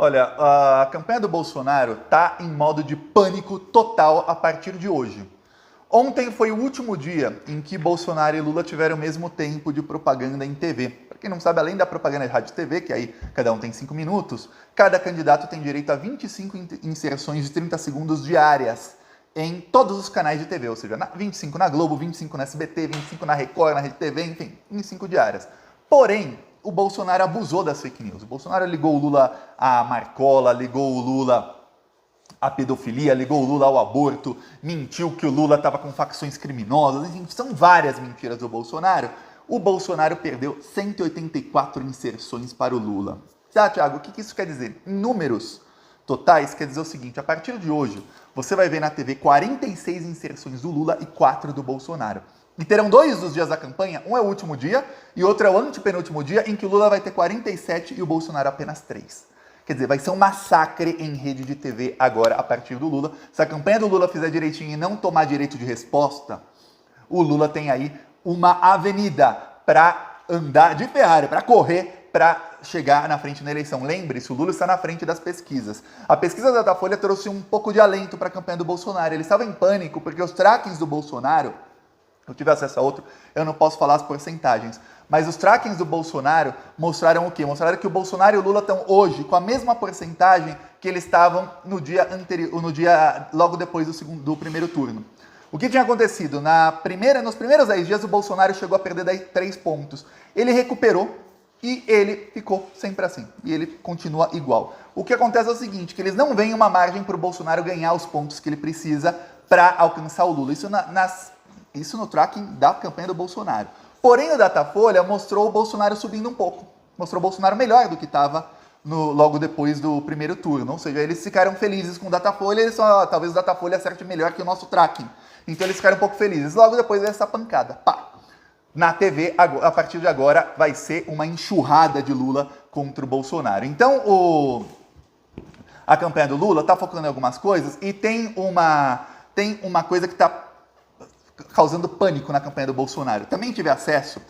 Olha, a campanha do Bolsonaro está em modo de pânico total a partir de hoje. Ontem foi o último dia em que Bolsonaro e Lula tiveram o mesmo tempo de propaganda em TV. Para quem não sabe, além da propaganda de rádio e TV, que aí cada um tem 5 minutos, cada candidato tem direito a 25 inserções de 30 segundos diárias em todos os canais de TV, ou seja, 25 na Globo, 25 na SBT, 25 na Record, na Rede TV, enfim, 25 diárias. Porém, o Bolsonaro abusou das fake news. O Bolsonaro ligou o Lula à Marcola, ligou o Lula à pedofilia, ligou o Lula ao aborto, mentiu que o Lula estava com facções criminosas, enfim, são várias mentiras do Bolsonaro. O Bolsonaro perdeu 184 inserções para o Lula. Tá, Thiago, o que isso quer dizer? Em números totais, quer dizer o seguinte, a partir de hoje, você vai ver na TV 46 inserções do Lula e 4 do Bolsonaro. E terão 2 dos dias da campanha, um é o último dia e outro é o antepenúltimo dia, em que o Lula vai ter 47 e o Bolsonaro apenas 3. Quer dizer, vai ser um massacre em rede de TV agora, a partir do Lula. Se a campanha do Lula fizer direitinho e não tomar direito de resposta, o Lula tem aí uma avenida para andar de Ferrari, para correr, para chegar na frente na eleição. Lembre-se, o Lula está na frente das pesquisas. A pesquisa da Datafolha trouxe um pouco de alento para a campanha do Bolsonaro. Ele estava em pânico porque os trackings do Bolsonaro, eu tive acesso a outro, eu não posso falar as porcentagens, mas os trackings do Bolsonaro mostraram o quê? Mostraram que o Bolsonaro e o Lula estão hoje com a mesma porcentagem que eles estavam no dia anterior, logo depois do primeiro turno. O que tinha acontecido? Nos primeiros 10 dias, o Bolsonaro chegou a perder 3 pontos. Ele recuperou e ele ficou sempre assim. E ele continua igual. O que acontece é o seguinte, que eles não veem uma margem para o Bolsonaro ganhar os pontos que ele precisa para alcançar o Lula. Isso no tracking da campanha do Bolsonaro. Porém, o Datafolha mostrou o Bolsonaro subindo um pouco. Mostrou o Bolsonaro melhor do que estava logo depois do primeiro turno. Ou seja, eles ficaram felizes com o Datafolha. Eles talvez o Datafolha acerte melhor que o nosso tracking. Então eles ficaram um pouco felizes. Logo depois dessa pancada. Pá! Na TV, a partir de agora, vai ser uma enxurrada de Lula contra o Bolsonaro. Então, a campanha do Lula está focando em algumas coisas e tem uma coisa que está causando pânico na campanha do Bolsonaro. Também tive acesso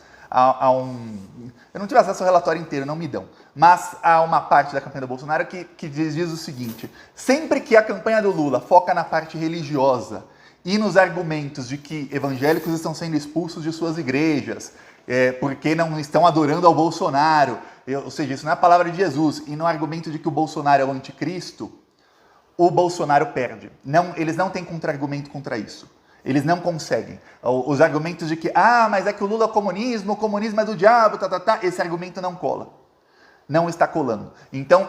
eu não tive acesso ao relatório inteiro, não me dão. Mas há uma parte da campanha do Bolsonaro que diz o seguinte: sempre que a campanha do Lula foca na parte religiosa e nos argumentos de que evangélicos estão sendo expulsos de suas igrejas, porque não estão adorando ao Bolsonaro, ou seja, isso não é a palavra de Jesus, e no argumento de que o Bolsonaro é o anticristo, o Bolsonaro perde. Eles não têm contra-argumento contra isso. Eles não conseguem. Os argumentos de que, mas é que o Lula é o comunismo é do diabo, esse argumento não cola. Não está colando. Então,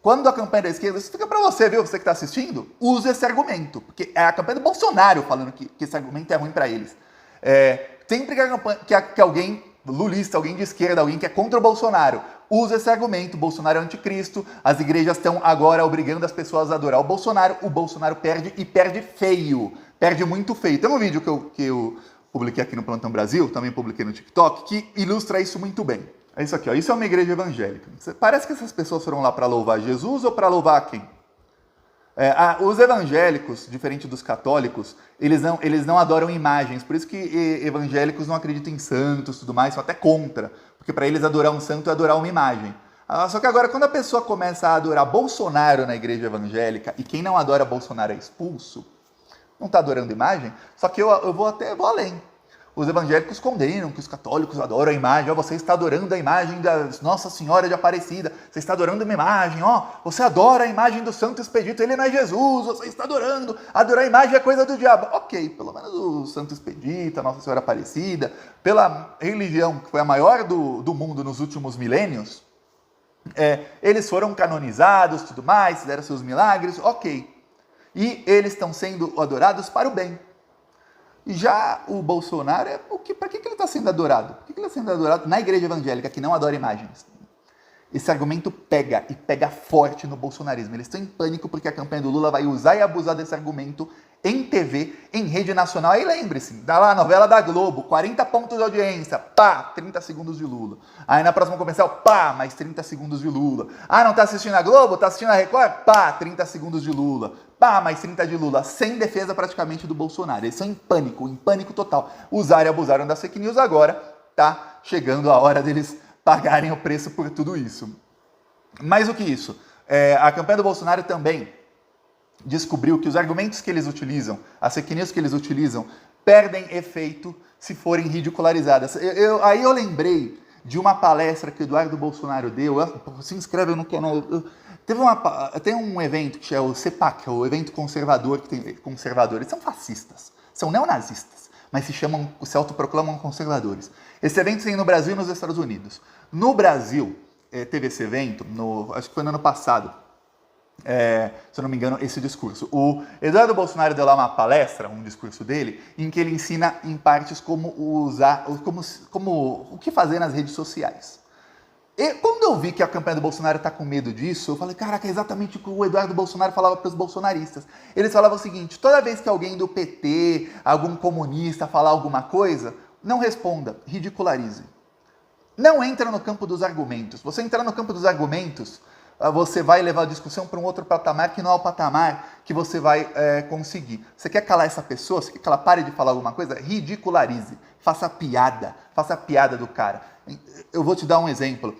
quando a campanha da esquerda, isso fica para você, viu? Você que está assistindo, use esse argumento. Porque é a campanha do Bolsonaro falando que esse argumento é ruim para eles. Sempre que alguém lulista, alguém de esquerda, alguém que é contra o Bolsonaro, usa esse argumento: o Bolsonaro é o anticristo, as igrejas estão agora obrigando as pessoas a adorar o Bolsonaro perde e perde feio. Perde muito feio. Tem um vídeo que eu publiquei aqui no Plantão Brasil, também publiquei no TikTok, que ilustra isso muito bem. É isso aqui, ó. Isso é uma igreja evangélica. Parece que essas pessoas foram lá para louvar Jesus ou para louvar quem? Os evangélicos, diferente dos católicos, eles não adoram imagens. Por isso que evangélicos não acreditam em santos e tudo mais, são até contra. Porque para eles adorar um santo é adorar uma imagem. Só que agora, quando a pessoa começa a adorar Bolsonaro na igreja evangélica, e quem não adora Bolsonaro é expulso, não está adorando imagem, só que eu vou além. Os evangélicos condenam que os católicos adoram a imagem. Você está adorando a imagem da Nossa Senhora de Aparecida. Você está adorando uma imagem. Você adora a imagem do Santo Expedito. Ele não é Jesus. Você está adorando. Adorar a imagem é coisa do diabo. Ok, pelo menos o Santo Expedito, a Nossa Senhora Aparecida, pela religião que foi a maior do mundo nos últimos milênios, eles foram canonizados, tudo mais, fizeram seus milagres, ok. E eles estão sendo adorados para o bem. E já o Bolsonaro, para que ele está sendo adorado? Por que ele está sendo adorado na igreja evangélica, que não adora imagens? Esse argumento pega, e pega forte no bolsonarismo. Eles estão em pânico porque a campanha do Lula vai usar e abusar desse argumento em TV, em rede nacional. Aí lembre-se, dá lá a novela da Globo, 40 pontos de audiência, 30 segundos de Lula. Aí na próxima comercial, mais 30 segundos de Lula. Não está assistindo a Globo? Está assistindo a Record? 30 segundos de Lula. Mais 30 de Lula, sem defesa praticamente do Bolsonaro. Eles são em pânico total. Usaram e abusaram das fake news, agora tá chegando a hora deles pagarem o preço por tudo isso. Mais do que isso, A campanha do Bolsonaro também descobriu que os argumentos que eles utilizam, as fake news que eles utilizam, perdem efeito se forem ridicularizadas. Aí eu lembrei de uma palestra que o Eduardo Bolsonaro deu. Se inscreve no canal. Tem um evento que é o CEPAC, o evento conservador, que tem conservadores, são fascistas, são neonazistas, mas se autoproclamam conservadores. Esse evento tem no Brasil e nos Estados Unidos. No Brasil, teve esse evento, acho que foi no ano passado, se eu não me engano, esse discurso. O Eduardo Bolsonaro deu lá uma palestra, um discurso dele, em que ele ensina em partes como usar, o que fazer nas redes sociais. E quando eu vi que a campanha do Bolsonaro está com medo disso, eu falei, caraca, é exatamente o que o Eduardo Bolsonaro falava para os bolsonaristas. Eles falavam o seguinte: toda vez que alguém do PT, algum comunista falar alguma coisa, não responda, ridicularize. Não entra no campo dos argumentos. Você entrar no campo dos argumentos, você vai levar a discussão para um outro patamar que não é o patamar que você vai conseguir. Você quer calar essa pessoa? Você quer que ela pare de falar alguma coisa? Ridicularize. Faça piada do cara. Eu vou te dar um exemplo.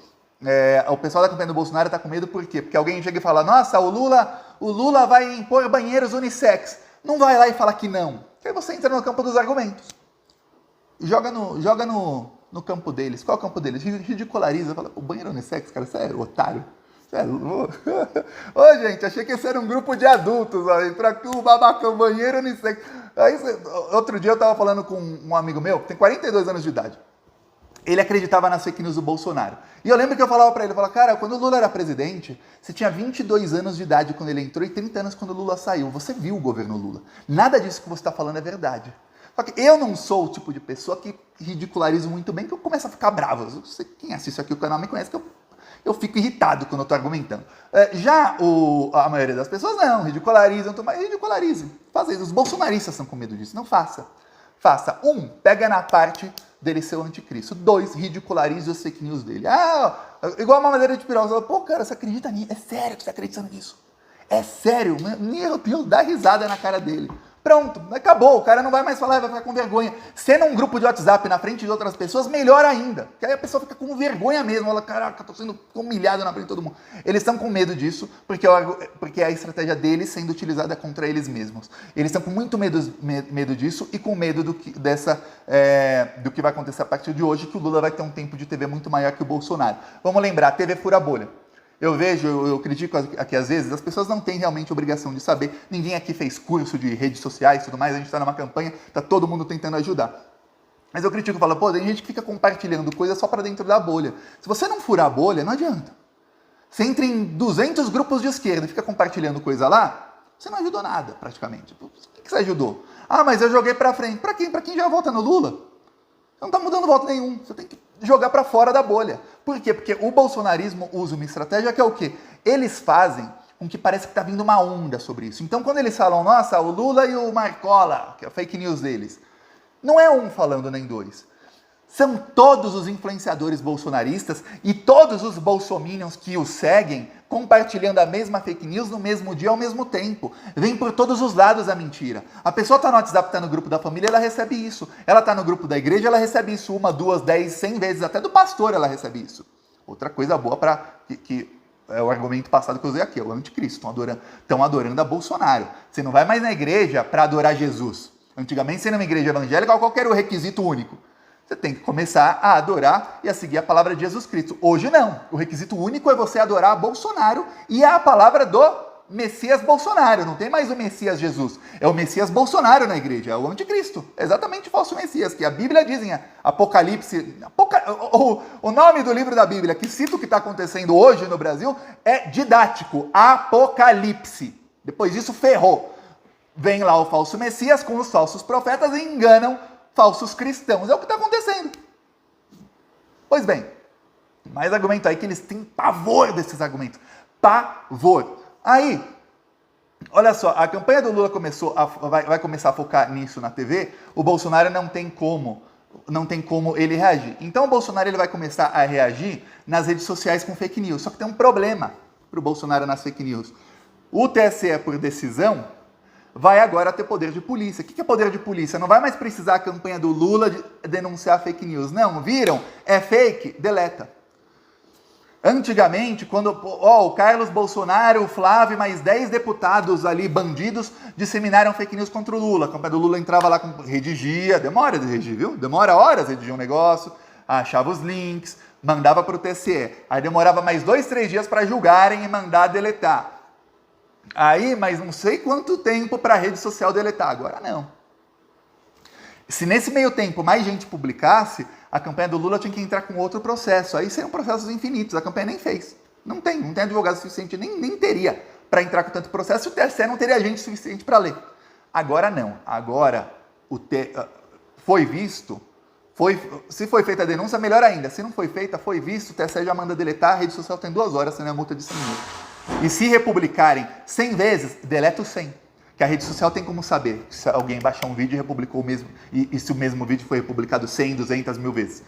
O pessoal da campanha do Bolsonaro está com medo por quê? Porque alguém chega e fala, nossa, o Lula vai impor banheiros unissex. Não vai lá e fala que não. Aí você entra no campo dos argumentos. Joga no campo deles. Qual é o campo deles? Ridiculariza. Fala, o banheiro unissex, cara, você é otário? Ô, gente, achei que esse era um grupo de adultos, pra que o babacão banheiro unissex. Aí, outro dia eu tava falando com um amigo meu, que tem 42 anos de idade. Ele acreditava nas fake news do Bolsonaro. E eu lembro que eu falava pra ele, eu falava, cara, quando o Lula era presidente, você tinha 22 anos de idade quando ele entrou e 30 anos quando o Lula saiu. Você viu o governo Lula. Nada disso que você está falando é verdade. Só que eu não sou o tipo de pessoa que ridicularizo muito bem, que eu começo a ficar bravo. Quem assiste aqui o canal me conhece, que eu fico irritado quando eu estou argumentando. A maioria das pessoas não, ridicularizam, mas ridicularize. Faça isso. Os bolsonaristas estão com medo disso. Não faça. Faça. 1, pega na parte dele ser o anticristo. 2, ridicularize os fake news dele. Igual uma maneira de pirar. Pô, cara, você acredita nisso? É sério que você acredita nisso? É sério? Meu Deus, dá risada na cara dele. Pronto, acabou, o cara não vai mais falar, vai ficar com vergonha. Sendo um grupo de WhatsApp na frente de outras pessoas, melhor ainda. Porque aí a pessoa fica com vergonha mesmo, fala, caraca, tô sendo humilhado na frente de todo mundo. Eles estão com medo disso, porque é a estratégia deles sendo utilizada contra eles mesmos. Eles estão com muito medo disso e com medo do que vai acontecer a partir de hoje, que o Lula vai ter um tempo de TV muito maior que o Bolsonaro. Vamos lembrar, a TV fura a bolha. Eu critico aqui às vezes, as pessoas não têm realmente obrigação de saber. Ninguém aqui fez curso de redes sociais e tudo mais, a gente está numa campanha, está todo mundo tentando ajudar. Mas eu critico, falo, pô, tem gente que fica compartilhando coisa só para dentro da bolha. Se você não furar a bolha, não adianta. Você entra em 200 grupos de esquerda e fica compartilhando coisa lá, você não ajudou nada, praticamente. O que você ajudou? Mas eu joguei para frente. Para quem? Para quem já vota no Lula? Você não está mudando voto nenhum. Você tem que jogar para fora da bolha. Por quê? Porque o bolsonarismo usa uma estratégia que é o quê? Eles fazem com que pareça que está vindo uma onda sobre isso. Então, quando eles falam, nossa, o Lula e o Marcola, que é a fake news deles, não é um falando nem dois. São todos os influenciadores bolsonaristas e todos os bolsominions que os seguem compartilhando a mesma fake news no mesmo dia ao mesmo tempo. Vem por todos os lados a mentira. A pessoa está no WhatsApp, está no grupo da família, ela recebe isso. Ela está no grupo da igreja, ela recebe isso 1, 2, 10, 100 vezes. Até do pastor ela recebe isso. Outra coisa boa que é o argumento passado que eu usei aqui, é o anticristo. Estão adorando a Bolsonaro. Você não vai mais na igreja para adorar Jesus. Antigamente, você numa igreja evangélica, qual era o requisito único? Você tem que começar a adorar e a seguir a palavra de Jesus Cristo. Hoje não. O requisito único é você adorar a Bolsonaro e a palavra do Messias Bolsonaro. Não tem mais o Messias Jesus. É o Messias Bolsonaro na igreja. É o anticristo. É exatamente o falso Messias, que a Bíblia diz em Apocalipse. O nome do livro da Bíblia que cita o que está acontecendo hoje no Brasil é didático. Apocalipse. Depois disso, ferrou. Vem lá o falso Messias com os falsos profetas e enganam falsos cristãos. É o que está acontecendo. Pois bem, mais argumento aí que eles têm pavor desses argumentos. Pavor. Aí, olha só, a campanha do Lula vai começar a focar nisso na TV. O Bolsonaro não tem como ele reagir. Então o Bolsonaro ele vai começar a reagir nas redes sociais com fake news. Só que tem um problema para o Bolsonaro nas fake news. O TSE, por decisão, vai agora ter poder de polícia. O que é poder de polícia? Não vai mais precisar a campanha do Lula de denunciar fake news. Não, viram? É fake? Deleta. Antigamente, quando o Carlos Bolsonaro, o Flávio e mais 10 deputados ali, bandidos, disseminaram fake news contra o Lula. A campanha do Lula entrava lá, redigia, demora de redigir, viu? Demora horas redigir um negócio, achava os links, mandava para o TSE. Aí demorava mais 2, 3 dias para julgarem e mandar deletar. Aí, mas não sei quanto tempo para a rede social deletar. Agora não. Se nesse meio tempo mais gente publicasse, a campanha do Lula tinha que entrar com outro processo. Aí seriam processos infinitos. A campanha nem fez. Não tem advogado suficiente, nem teria para entrar com tanto processo. E o TSE não teria gente suficiente para ler. Agora não. Agora foi visto. Se foi feita a denúncia, melhor ainda. Se não foi feita, foi visto, o TSE já manda deletar. A rede social tem 2 horas, sem a multa de 100 mil. E se republicarem 100 vezes, deleta os 100. Que a rede social tem como saber se alguém baixou um vídeo e republicou o mesmo, e se o mesmo vídeo foi republicado 100, 200 mil vezes.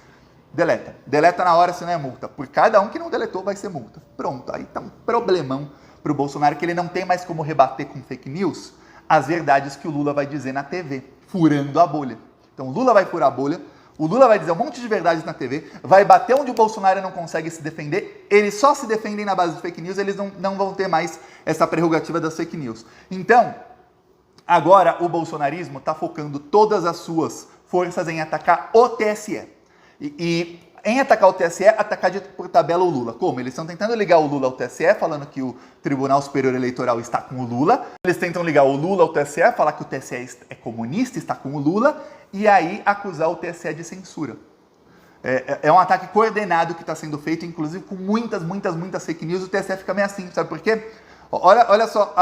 Deleta. Deleta na hora, senão é multa. Por cada um que não deletou, vai ser multa. Pronto. Aí tá um problemão pro Bolsonaro, que ele não tem mais como rebater com fake news as verdades que o Lula vai dizer na TV, furando a bolha. Então o Lula vai furar a bolha, o Lula vai dizer um monte de verdades na TV, vai bater onde o Bolsonaro não consegue se defender, eles só se defendem na base de fake news, eles não vão ter mais essa prerrogativa das fake news. Então, agora o bolsonarismo está focando todas as suas forças em atacar o TSE. E em atacar o TSE, atacar por tabela o Lula. Como? Eles estão tentando ligar o Lula ao TSE, falando que o Tribunal Superior Eleitoral está com o Lula. Eles tentam ligar o Lula ao TSE, falar que o TSE é comunista, está com o Lula, e aí acusar o TSE de censura. É um ataque coordenado que está sendo feito, inclusive com muitas fake news. O TSE fica meio assim, sabe por quê? Olha só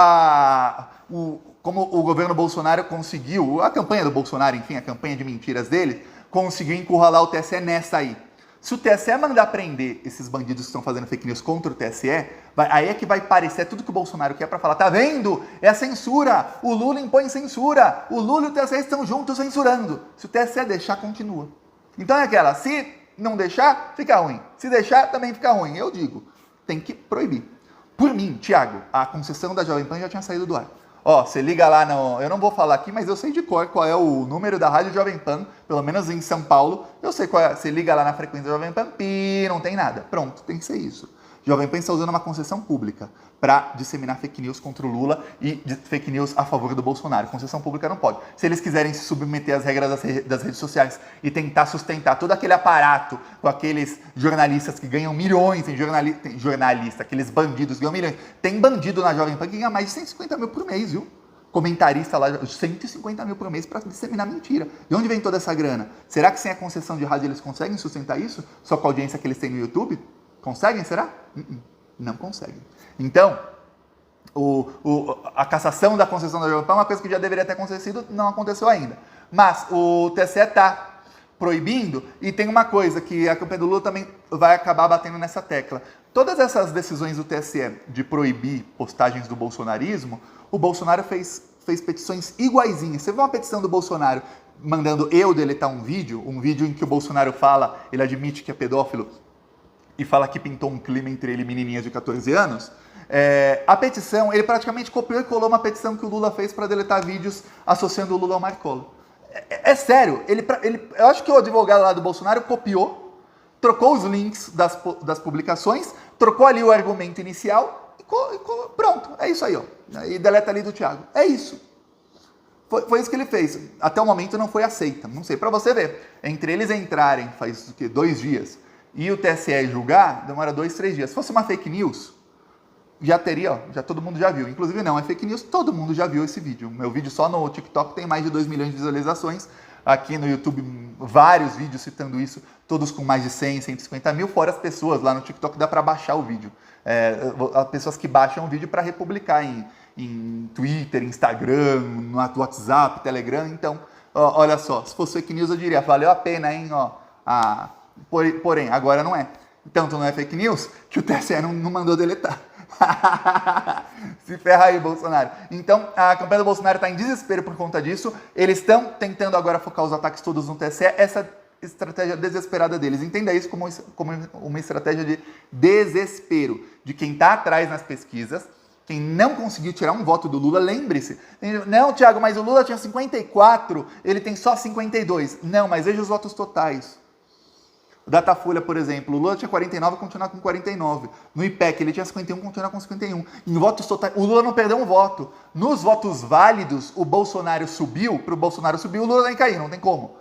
como o governo Bolsonaro conseguiu, a campanha do Bolsonaro, enfim, a campanha de mentiras dele, conseguiu encurralar o TSE nessa aí. Se o TSE mandar prender esses bandidos que estão fazendo fake news contra o TSE, aí é que vai parecer tudo que o Bolsonaro quer para falar, tá vendo? É a censura, o Lula impõe censura, o Lula e o TSE estão juntos censurando. Se o TSE deixar, continua. Então é aquela, se não deixar, fica ruim. Se deixar, também fica ruim. Eu digo, tem que proibir. Por mim, Thiago, a concessão da Jovem Pan já tinha saído do ar. Ó, você liga lá no... Eu não vou falar aqui, mas eu sei de cor qual é o número da Rádio Jovem Pan, pelo menos em São Paulo. Eu sei qual é. Você liga lá na frequência da Jovem Pan, não tem nada. Pronto, tem que ser isso. Jovem Pan está usando uma concessão pública para disseminar fake news contra o Lula e fake news a favor do Bolsonaro. Concessão pública não pode. Se eles quiserem se submeter às regras das redes sociais e tentar sustentar todo aquele aparato com aqueles jornalistas que ganham milhões, tem jornalista, aqueles bandidos que ganham milhões. Tem bandido na Jovem Pan que ganha mais de 150 mil por mês, viu? Comentarista lá, 150 mil por mês para disseminar mentira. De onde vem toda essa grana? Será que sem a concessão de rádio eles conseguem sustentar isso? Só com a audiência que eles têm no YouTube? Conseguem, será? Não conseguem. Então, a cassação da concessão da Jovem Pan é uma coisa que já deveria ter acontecido, não aconteceu ainda. Mas o TSE está proibindo, e tem uma coisa que a campanha do Lula também vai acabar batendo nessa tecla. Todas essas decisões do TSE de proibir postagens do bolsonarismo, o Bolsonaro fez petições iguaizinhas. Você vê uma petição do Bolsonaro mandando eu deletar um vídeo em que o Bolsonaro fala, ele admite que é pedófilo, e fala que pintou um clima entre ele e menininhas de 14 anos, a petição, ele praticamente copiou e colou uma petição que o Lula fez para deletar vídeos associando o Lula ao Marcolo. É sério, eu acho que o advogado lá do Bolsonaro copiou, trocou os links das publicações, trocou ali o argumento inicial e pronto, é isso aí, ó. E deleta ali do Thiago. É isso. Foi isso que ele fez. Até o momento não foi aceita. Não sei, para você ver. Entre eles entrarem, faz o quê? 2 dias, e o TSE julgar, demora 2, 3 dias. Se fosse uma fake news, já teria, ó, já todo mundo já viu. Inclusive não é fake news, todo mundo já viu esse vídeo. Meu vídeo só no TikTok tem mais de 2 milhões de visualizações. Aqui no YouTube, vários vídeos citando isso, todos com mais de 100, 150 mil, fora as pessoas. Lá no TikTok dá para baixar o vídeo. As pessoas que baixam o vídeo para republicar em Twitter, Instagram, no WhatsApp, Telegram. Então, ó, olha só, se fosse fake news eu diria, valeu a pena, hein? Ó, porém, agora não é. Tanto não é fake news que o TSE não mandou deletar. Se ferra aí, Bolsonaro. Então, a campanha do Bolsonaro está em desespero por conta disso. Eles estão tentando agora focar os ataques todos no TSE. Essa estratégia desesperada deles. Entenda isso como uma estratégia de desespero de quem está atrás nas pesquisas, quem não conseguiu tirar um voto do Lula. Lembre-se, não, Thiago, mas o Lula tinha 54, ele tem só 52. Não, mas veja os votos totais. O Datafolha, por exemplo, o Lula tinha 49, continua com 49. No IPEC ele tinha 51, continua com 51. Em votos totais, o Lula não perdeu um voto. Nos votos válidos, o Bolsonaro subiu, para o Bolsonaro subir, o Lula nem caiu, não tem como.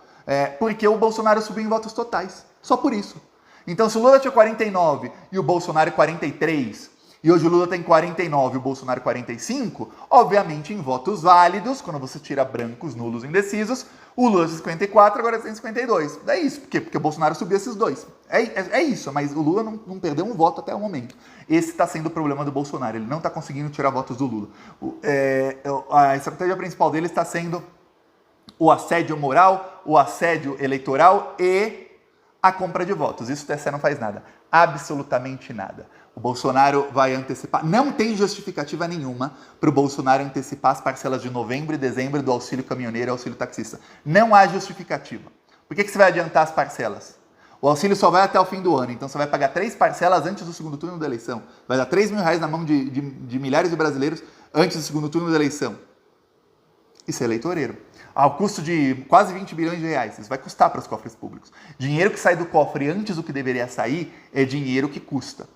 Porque o Bolsonaro subiu em votos totais. Só por isso. Então, se o Lula tinha 49 e o Bolsonaro 43, e hoje o Lula tem 49 e o Bolsonaro 45, obviamente em votos válidos, quando você tira brancos, nulos, indecisos, o Lula tem 54, agora tem 52. É isso. Por quê? Porque o Bolsonaro subiu esses dois. É isso, mas o Lula não perdeu um voto até o momento. Esse está sendo o problema do Bolsonaro. Ele não está conseguindo tirar votos do Lula. A estratégia principal dele está sendo o assédio moral, o assédio eleitoral e a compra de votos. Isso o TSE não faz nada. Absolutamente nada. O Bolsonaro vai antecipar. Não tem justificativa nenhuma para o Bolsonaro antecipar as parcelas de novembro e dezembro do auxílio caminhoneiro e auxílio taxista. Não há justificativa. Por que você vai adiantar as parcelas? O auxílio só vai até o fim do ano, então você vai pagar 3 parcelas antes do segundo turno da eleição. Vai dar R$3.000 na mão de milhares de brasileiros antes do segundo turno da eleição. Isso é eleitoreiro. Ao custo de quase 20 bilhões de reais. Isso vai custar para os cofres públicos. Dinheiro que sai do cofre antes do que deveria sair é dinheiro que custa.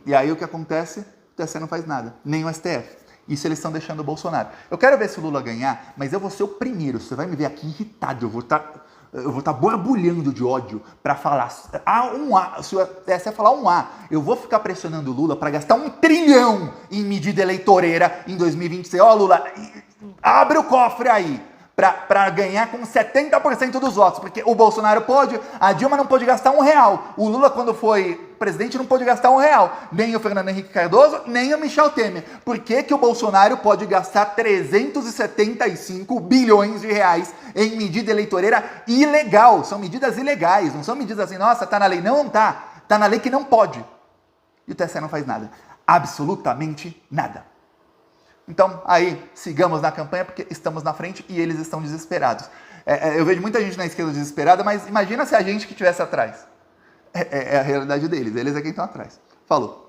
E aí o que acontece? O TSE não faz nada. Nem o STF. Isso eles estão deixando o Bolsonaro. Eu quero ver se o Lula ganhar, mas eu vou ser o primeiro. Você vai me ver aqui irritado. Eu vou estar borbulhando de ódio para falar se o TSE falar um A, eu vou ficar pressionando o Lula para gastar 1 trilhão em medida eleitoreira em 2026. Ó, Lula, abre o cofre aí. Para ganhar com 70% dos votos, porque o Bolsonaro pôde, a Dilma não pôde gastar R$1. O Lula, quando foi presidente, não pôde gastar R$1. Nem o Fernando Henrique Cardoso, nem o Michel Temer. Por que o Bolsonaro pode gastar 375 bilhões de reais em medida eleitoreira ilegal? São medidas ilegais, não são medidas assim, nossa, tá na lei. Não tá. Tá na lei que não pode. E o TSE não faz nada. Absolutamente nada. Então, aí, sigamos na campanha porque estamos na frente e eles estão desesperados. Eu vejo muita gente na esquerda desesperada, mas imagina se a gente que estivesse atrás. É a realidade deles, eles é quem estão atrás. Falou.